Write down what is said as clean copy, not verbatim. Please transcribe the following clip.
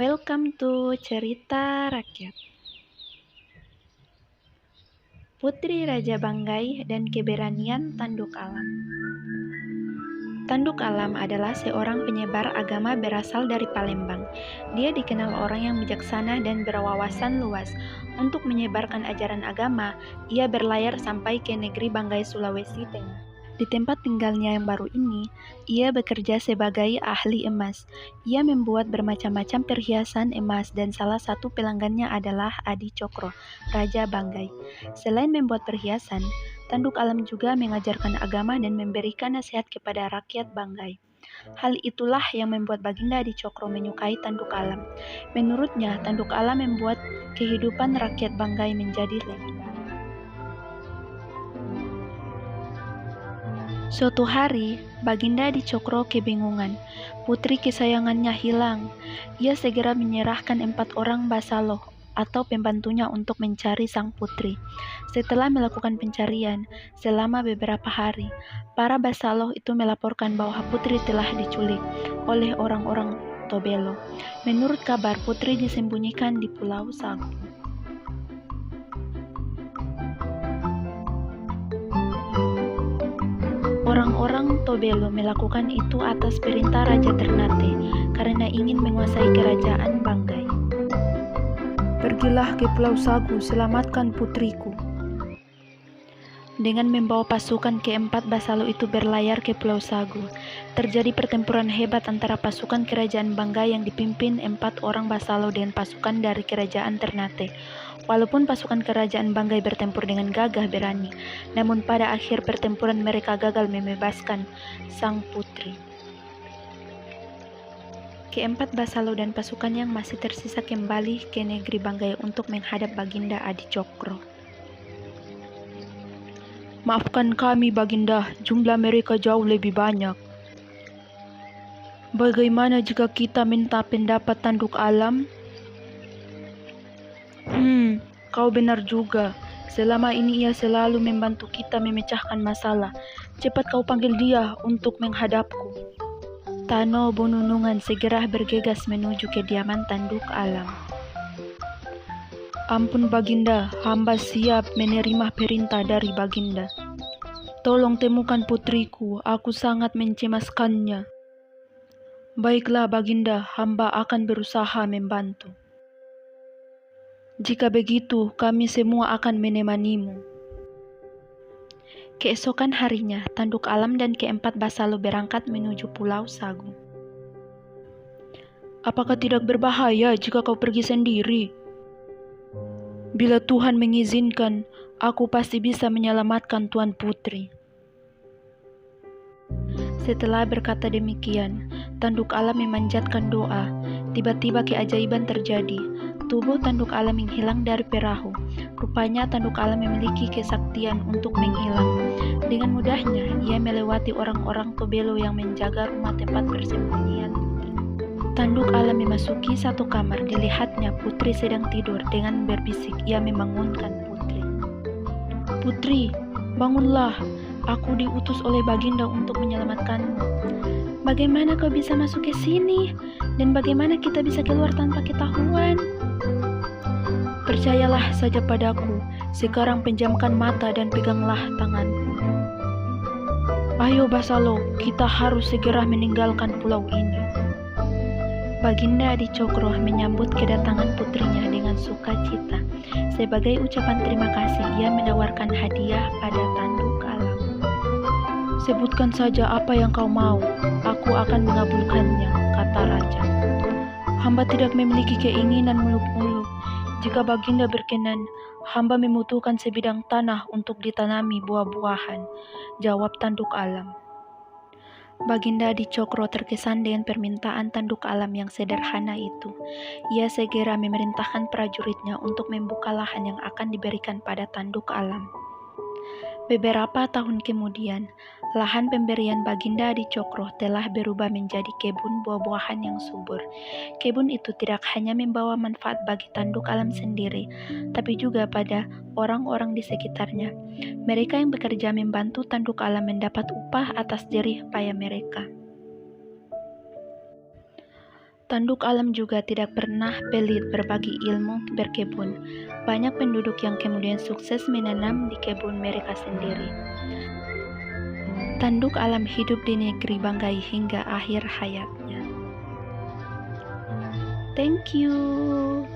Welcome to Cerita Rakyat. Putri Raja Banggai dan Keberanian Tanduk Alam. Tanduk Alam adalah seorang penyebar agama berasal dari Palembang. Dia dikenal orang yang bijaksana dan berwawasan luas. Untuk menyebarkan ajaran agama, ia berlayar sampai ke negeri Banggai, Sulawesi Tengah. Di tempat tinggalnya yang baru ini, ia bekerja sebagai ahli emas. Ia membuat bermacam-macam perhiasan emas dan salah satu pelanggannya adalah Adi Cokro, Raja Banggai. Selain membuat perhiasan, Tanduk Alam juga mengajarkan agama dan memberikan nasihat kepada rakyat Banggai. Hal itulah yang membuat Baginda Adi Cokro menyukai Tanduk Alam. Menurutnya, Tanduk Alam membuat kehidupan rakyat Banggai menjadi lebih baik. Suatu hari, Baginda Adi Cokro kebingungan. Putri kesayangannya hilang. Ia segera menyerahkan 4 orang basaloh atau pembantunya untuk mencari sang putri. Setelah melakukan pencarian selama beberapa hari, para basaloh itu melaporkan bahwa putri telah diculik oleh orang-orang Tobelo. Menurut kabar, putri disembunyikan di Pulau Sagu. Orang-orang Tobelo melakukan itu atas perintah Raja Ternate karena ingin menguasai kerajaan Banggai. Pergilah ke Pulau Sagu, selamatkan putriku. Dengan membawa pasukan keempat basalo itu berlayar ke Pulau Sagu. Terjadi pertempuran hebat antara pasukan kerajaan Banggai yang dipimpin 4 orang basalo dengan pasukan dari kerajaan Ternate. Walaupun pasukan kerajaan Banggai bertempur dengan gagah berani, namun pada akhir pertempuran mereka gagal membebaskan sang putri. Keempat basalo dan pasukan yang masih tersisa kembali ke negeri Banggai untuk menghadap Baginda Adi Cokro. Maafkan kami, Baginda, jumlah mereka jauh lebih banyak. Bagaimana jika kita minta pendapat Tanduk Alam? Kau benar juga. Selama ini ia selalu membantu kita memecahkan masalah. Cepat kau panggil dia untuk menghadapku. Tano Bonunungan segera bergegas menuju kediaman Tanduk Alam. Ampun Baginda, hamba siap menerima perintah dari Baginda. Tolong temukan putriku, aku sangat mencemaskannya. Baiklah Baginda, hamba akan berusaha membantu. Jika begitu, kami semua akan menemanimu. Keesokan harinya, Tanduk Alam dan keempat basalo berangkat menuju Pulau Sagu. Apakah tidak berbahaya jika kau pergi sendiri? Bila Tuhan mengizinkan, aku pasti bisa menyelamatkan Tuan Putri. Setelah berkata demikian, Tanduk Alam memanjatkan doa. Tiba-tiba keajaiban terjadi. Tubuh Tanduk Alam menghilang dari perahu. Rupanya Tanduk Alam memiliki kesaktian untuk menghilang. Dengan mudahnya, ia melewati orang-orang Tobelo yang menjaga rumah tempat persembunyian putri. Tanduk Alam memasuki satu kamar. Dilihatnya putri sedang tidur. Dengan berbisik, ia membangunkan putri. Putri, bangunlah. Aku diutus oleh Baginda untuk menyelamatkanmu. Bagaimana kau bisa masuk ke sini? Dan bagaimana kita bisa keluar tanpa ketahuan? Percayalah saja padaku. Sekarang pejamkan mata dan peganglah tanganku. Ayo basalo, kita harus segera meninggalkan pulau ini. Baginda Adi Cokro menyambut kedatangan putrinya dengan sukacita. Sebagai ucapan terima kasih, ia menawarkan hadiah pada Tanduk Alam. Sebutkan saja apa yang kau mau, aku akan mengabulkannya, kata raja. Hamba tidak memiliki keinginan muluk-muluk. Jika Baginda berkenan, hamba membutuhkan sebidang tanah untuk ditanami buah-buahan, jawab Tanduk Alam. Baginda Adi Cokro terkesan dengan permintaan Tanduk Alam yang sederhana itu. Ia segera memerintahkan prajuritnya untuk membuka lahan yang akan diberikan pada Tanduk Alam. Beberapa tahun kemudian, lahan pemberian Baginda Adi Cokro telah berubah menjadi kebun buah-buahan yang subur. Kebun itu tidak hanya membawa manfaat bagi Tanduk Alam sendiri, tapi juga pada orang-orang di sekitarnya. Mereka yang bekerja membantu Tanduk Alam mendapat upah atas jerih payah mereka. Tanduk alam juga tidak pernah pelit berbagi ilmu berkebun. Banyak penduduk yang kemudian sukses menanam di kebun mereka sendiri. Tanduk alam hidup di negeri Banggai hingga akhir hayatnya. Thank you.